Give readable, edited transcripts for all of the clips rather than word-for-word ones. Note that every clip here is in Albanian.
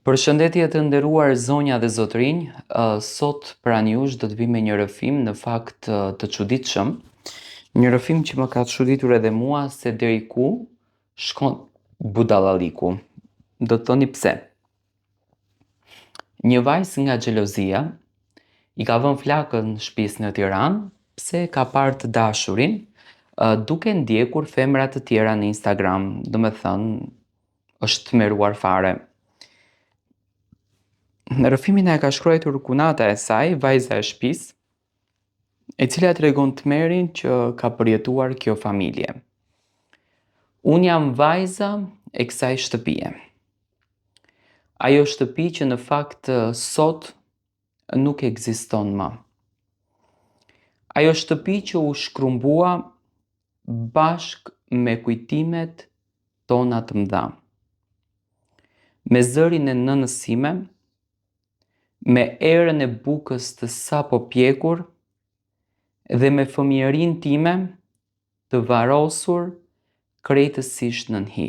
Përshëndetje të nderuar zonja dhe zotrinj, sot pranë jush do të vi me një rrëfim në fakt të çuditshëm, një rrëfim që më ka çuditur edhe mua se deri ku shkon budallalliku. Do të thoni pse. Një vajzë nga xhelozia i ka vënë flakën shtëpisë në Tiranë pse ka parë të dashurin duke ndjekur femra të tjera në Instagram, do me thënë është tmeruar fare. Në rrëfimin e ka shkruar kunata e saj, vajza e shtëpisë, e cila tregon tmerrin që ka përjetuar kjo familje. Unë jam vajza e kësaj shtëpie. Ajo shtëpi që në fakt sot nuk ekziston më. Ajo shtëpi që u shkrumbua bashk me kujtimet tona të mëdha. Me zërin e nënës sime, me erën e bukës të sapo pjekur dhe me fëmijërinë time të varrosur krejtësisht nën hi.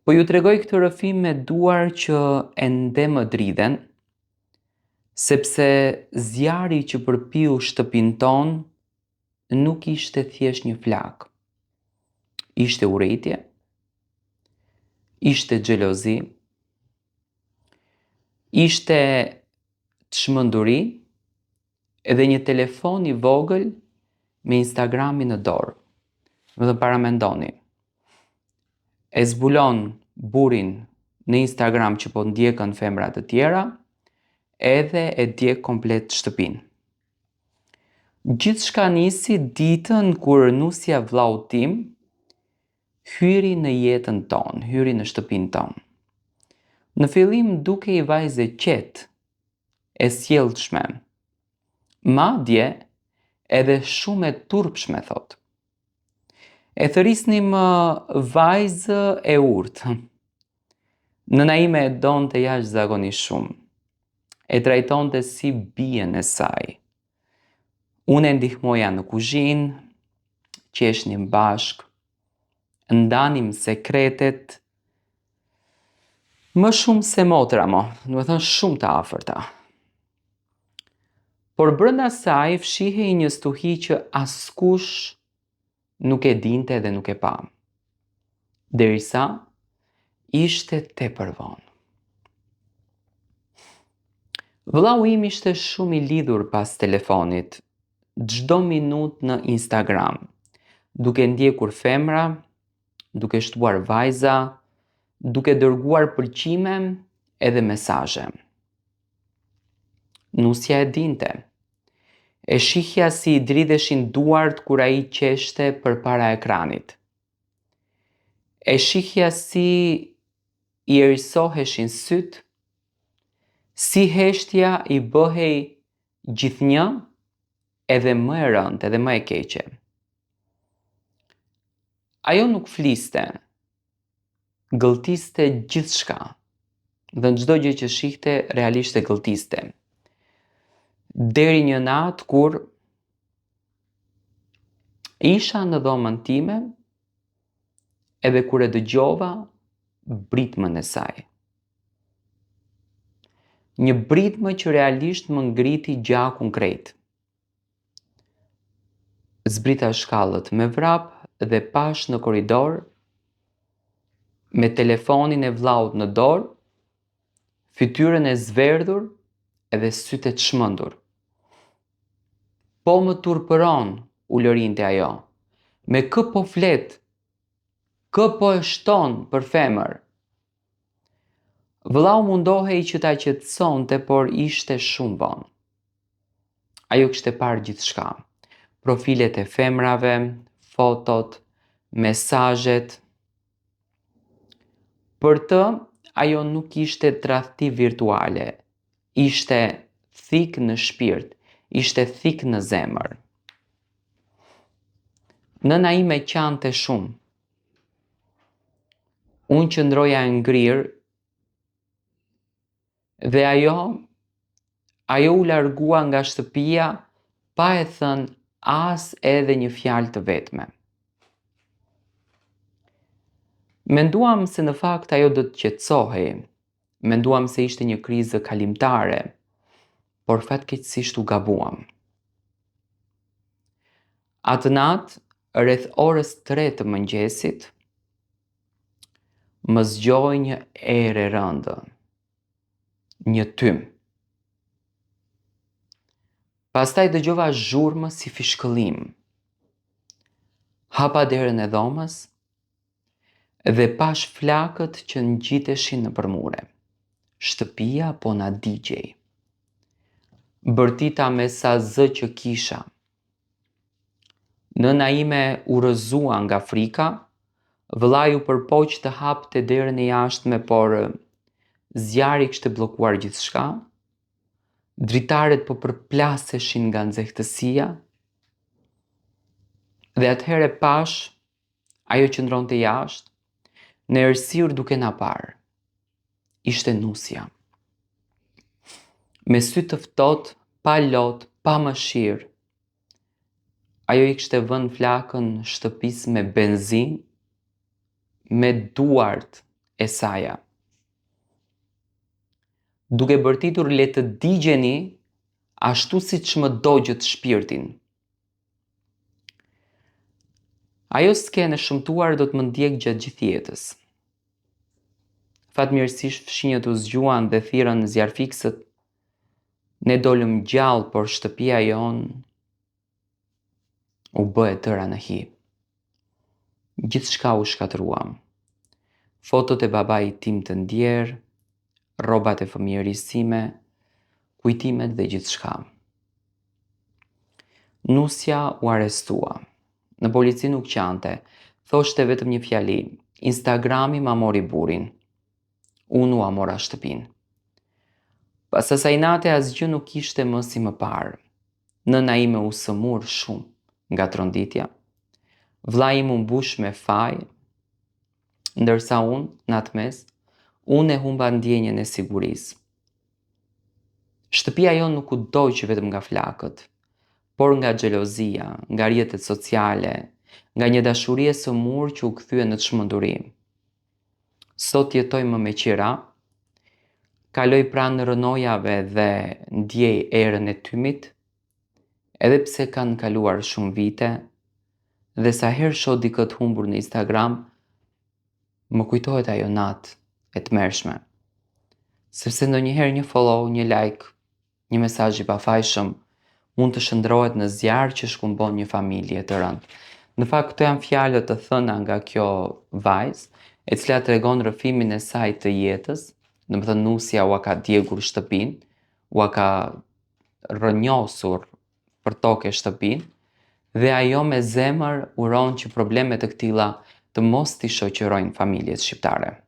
Po ju tregoj këtë rrëfim me duar që ende më dridhen, sepse zjarri që përpiu shtëpinë tonë nuk ishte thjesht një flak. Ishte urrëtie, ishte xhelozi, ishte çmenduri edhe një telefon i vogël me Instagramin në dorë. Dhe paramendoni, e zbulon burin në Instagram që po ndjekën femra të tjera, edhe e djeg komplet shtëpinë. Gjithçka nisi ditën kur nusja vllaut tim hyri në jetën tonë, hyri në shtëpinë tonë. Në fillim duke i vajze qetë, e sjellshme, madje edhe shumë e turpshme thot. E thërisnim vajzë e urtë. Nëna ime e donte jashtëzakonisht shumë. E trajtonte si bien e saj. Unë e ndihmoja në kuzhinë, qeshnim bashk, ndanim sekretet, më shumë se motra mo, do të thënë shumë të afërta. Por brenda saj fshihej një stuhi që askush nuk e dinte dhe nuk e pa. Derisa ishte tepër vonë. Vllau im ishte shumë i lidhur pas telefonit, çdo minutë në Instagram, duke ndjekur femra, duke shtuar vajza, duke dërguar pëlqime edhe mesazhe. Nusja e dinte. E shihja si i dridheshin duart kur ai qeshte përpara ekranit. E shihja si i erësoheshin syt, si heshtja i bëhej gjithnjë edhe më e rëndë edhe më e keqe. Ajo nuk fliste, gëlltiste gjithçka, dhe në çdo gjë që shihte realisht e gëlltiste. Deri një natë kur isha në dhomën time edhe kur e dëgjova britmën e saj. Një britmë që realisht më ngriti gjakun krejt. Zbrita shkallët me vrap dhe pash në korridor, me telefonin e vllaut në dorë, fytyrën e zverdhur edhe sytë e çmendur. Po më turpëron, u lërinte ajo. Me kë po flet? Kë po e shton për femër? Vllau mundohej që ta qetësonte, por ishte shumë vonë. Ajo kishte parë gjithçka. Profilet e femrave, fotot, mesazhet. Për të, ajo nuk ishte tradhti virtuale. Ishte thik në shpirt, ishte thik në zemër. Nëna ime qante shumë. Unë qëndroja e ngrirë dhe ajo u largua nga shtëpia pa e thënë as edhe një fjalë të vetme. Menduam se në fakt ajo do të qetësohej. Menduam se ishte një krizë kalimtare, por fatkeqësisht u gabuam. Atë natë, rreth orës 3 të mëngjesit, më zgjoi një erë e rëndë, një tym. Pastaj dëgjova zhurmë si fishkëllim. Hapa derën e dhomës dhe pash flakët që ngjiteshin nëpër mure. Shtëpia po na digjej. Bërtita me sa zë që kisha. Nëna ime u rrëzua nga frika, vëllai u përpoq të hapte derën e jashtme, por zjarri kishte bllokuar gjithçka. Dritaret po përplaseshin nga nxehtësia. Dhe atëherë pash ajo që ndronte jashtë, në errësirë duke na parë. Ishte nusja. Me sy të ftohtë, pa lot, pa mëshirë. Ajo i kishte vënë flakën shtëpisë me benzinë, me duart e saja. Duke bërtitur le të digjeni ashtu siç më dogjët shpirtin. Ajo skenë e shëmtuar do të më ndjek gjatë gjithë jetës. Fatmirësisht fshinjët u zgjuan dhe thirrën zjarrfiksët. Ne dolëm gjallë, por shtëpia jonë u bë e tëra në hi. Gjithçka u shkatrua. Fotot e babait tim të ndjerë, rrobat e fëmijërisë time, kujtimet dhe gjithçka. Nusja u arrestua. Në polici nuk qante, thoshte vetëm një fjali: Instagrami ma mori burin. Unë u mora shtëpinë. Pas asaj nate asgjë nuk ishte më si më parë. Nëna ime u sëmur shumë nga tronditja. Vllai im u mbush me faj, ndërsa unë, në atë mes, unë e humba ndjenjën e sigurisë. Shtëpia jonë nuk u doq vetëm nga flakët, por nga xhelozia, nga rrjetet sociale, nga një dashuri e sëmur që u kthye në çmenduri. Sot jetoj më me qira, kaloj pranë rënojave dhe ndjej erën e tymit, edhe pse kanë kaluar shumë vite, dhe sa herë shoh dikë të humbur në Instagram, më kujtohet ajo natë e tmerrshme. Sepse ndonjëherë një follow, një like, një mesazh i pafajshëm mund të shndrohet në zjarr që shkumbon një familje të rëndë. Në fakt, këto janë fjalët të thëna nga kjo vajzë, e cila tregon rrëfimin e saj të jetës. Domethënë nusja ua ka djegur shtëpinë, ua ka rrënjosur për tokë shtëpinë, dhe ajo me zemër uron që probleme të këtilla të mos t'i shoqërojnë familjes shqiptare.